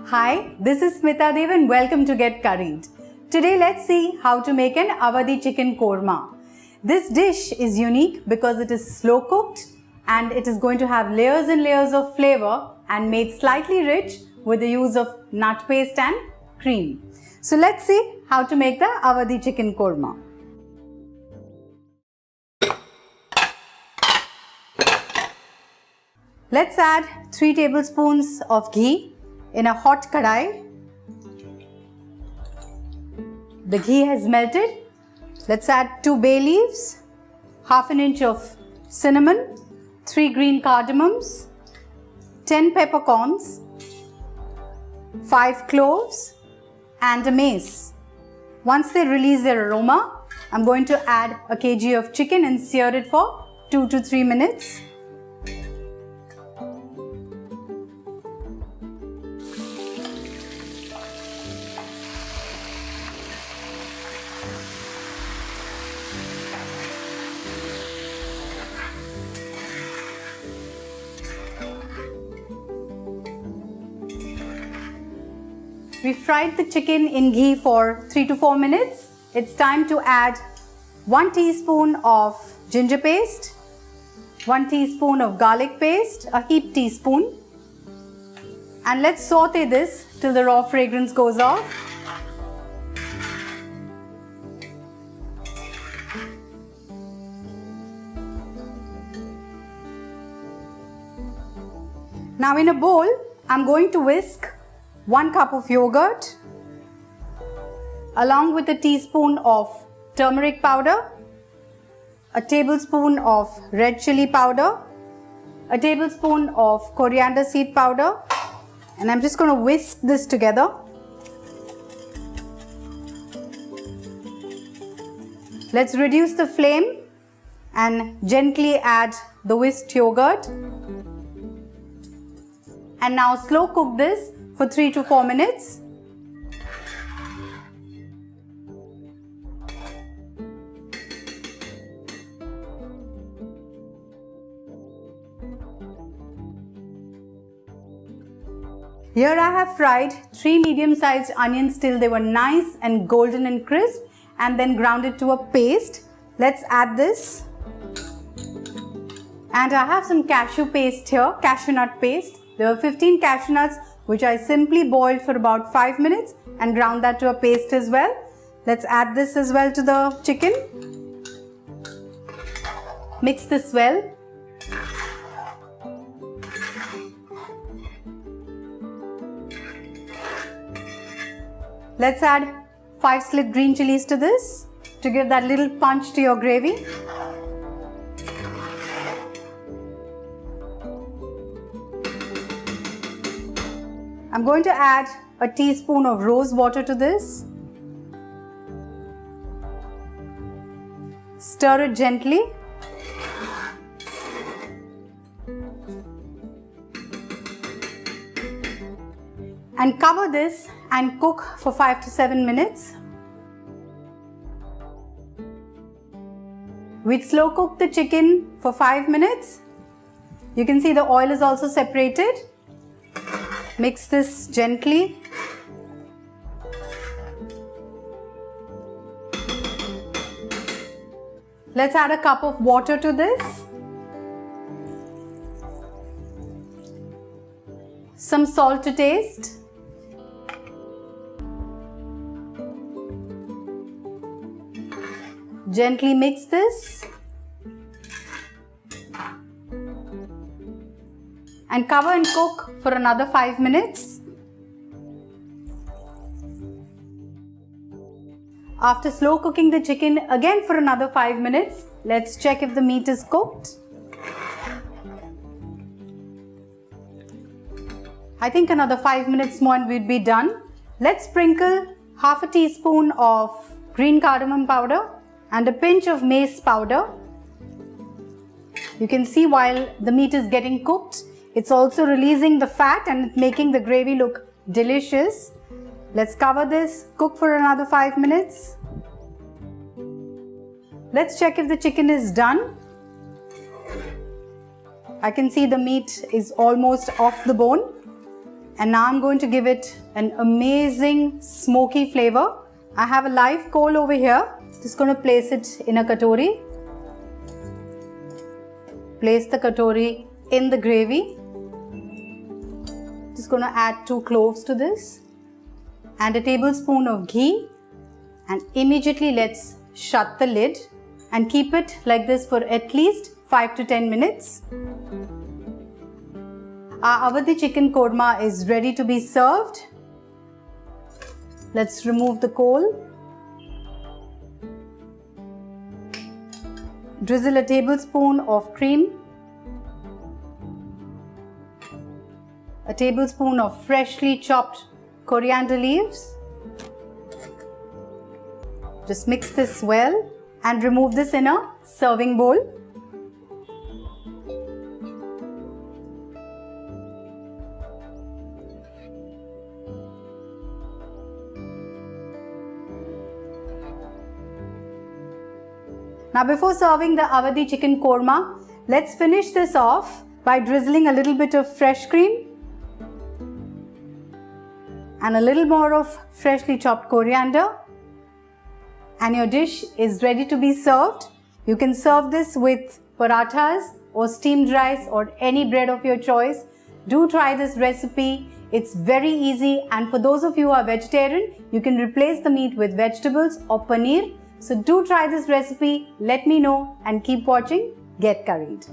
Hi, this is Smita Deo and welcome to Get Curried. Today let's see how to make an Awadhi chicken korma. This dish is unique because it is slow cooked and it is going to have layers and layers of flavor and made slightly rich with the use of nut paste and cream. So let's see how to make the Awadhi chicken korma. Let's add 3 tablespoons of ghee in a hot kadai. The ghee has melted. Let's add 2 bay leaves, half an inch of cinnamon, 3 green cardamoms, 10 peppercorns, 5 cloves and a mace. Once they release their aroma, I'm going to add a kg of chicken and sear it for 2 to 3 minutes. We fried the chicken in ghee for 3 to 4 minutes. It's time to add 1 teaspoon of ginger paste, 1 teaspoon of garlic paste, a heaped teaspoon. And let's saute this till the raw fragrance goes off. Now in a bowl, I'm going to whisk 1 cup of yogurt along with a teaspoon of turmeric powder, a tablespoon of red chilli powder, a tablespoon of coriander seed powder, and I'm just going to whisk this together. Let's reduce the flame and gently add the whisked yogurt. And now slow cook this for 3 to 4 minutes. Here I have fried 3 medium-sized onions till they were nice and golden and crisp and then ground it to a paste. Let's add this. And I have some cashew paste here, cashew nut paste. There were 15 cashew nuts which I simply boiled for about 5 minutes and ground that to a paste as well. Let's add this as well to the chicken. Mix this well. Let's add 5 slit green chillies to this to give that little punch to your gravy. I'm going to add a teaspoon of rose water to this. Stir it gently. And cover this and cook for 5 to 7 minutes. We'd slow cook the chicken for 5 minutes. You can see the oil is also separated. Mix this gently. Let's add a cup of water to this. Some salt to taste. Gently mix this. And cover and cook for another 5 minutes. After slow cooking the chicken again for another 5 minutes, let's check if the meat is cooked. I think another 5 minutes more and we'd be done. Let's sprinkle half a teaspoon of green cardamom powder and a pinch of mace powder. You can see while the meat is getting cooked, it's also releasing the fat and making the gravy look delicious. Let's cover this, cook for another 5 minutes. Let's check if the chicken is done. I can see the meat is almost off the bone. And now I'm going to give it an amazing smoky flavor. I have a live coal over here. Just going to place it in a katori. Place the katori in the gravy. Just going to add 2 cloves to this and a tablespoon of ghee, and immediately let's shut the lid and keep it like this for at least 5 to 10 minutes. Our Awadhi chicken korma is ready to be served. Let's remove the coal. Drizzle a tablespoon of cream. A tablespoon of freshly chopped coriander leaves. Just mix this well and remove this in a serving bowl. Now before serving the Awadhi chicken korma, let's finish this off by drizzling a little bit of fresh cream and a little more of freshly chopped coriander, and your dish is ready to be served. You can serve this with parathas or steamed rice or any bread of your choice. Do try this recipe. It's very easy, and for those of you who are vegetarian, you can replace the meat with vegetables or paneer. So do try this recipe, let me know, and keep watching Get Curried.